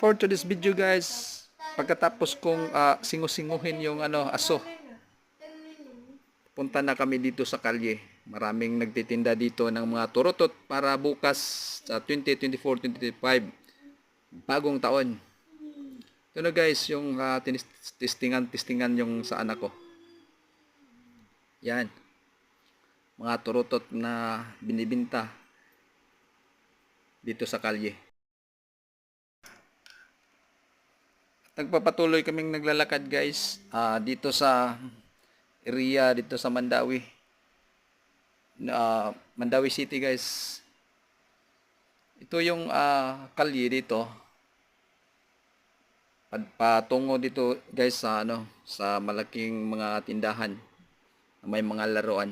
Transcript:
For today's video guys, pagkatapos kong singusinguhin yung aso, punta na kami dito sa kalye. Maraming nagtitinda dito ng mga turotot para bukas sa 2024-2025, bagong taon. Ito na guys, yung testingan yung sa anak ko. Yan, mga turotot na binibinta dito sa kalye. Nagpapatuloy kaming naglalakad guys dito sa area dito sa Mandawi. Mandawi City guys. Ito yung kalye dito. Patungo dito guys sa sa malaking mga tindahan na may mga laruan.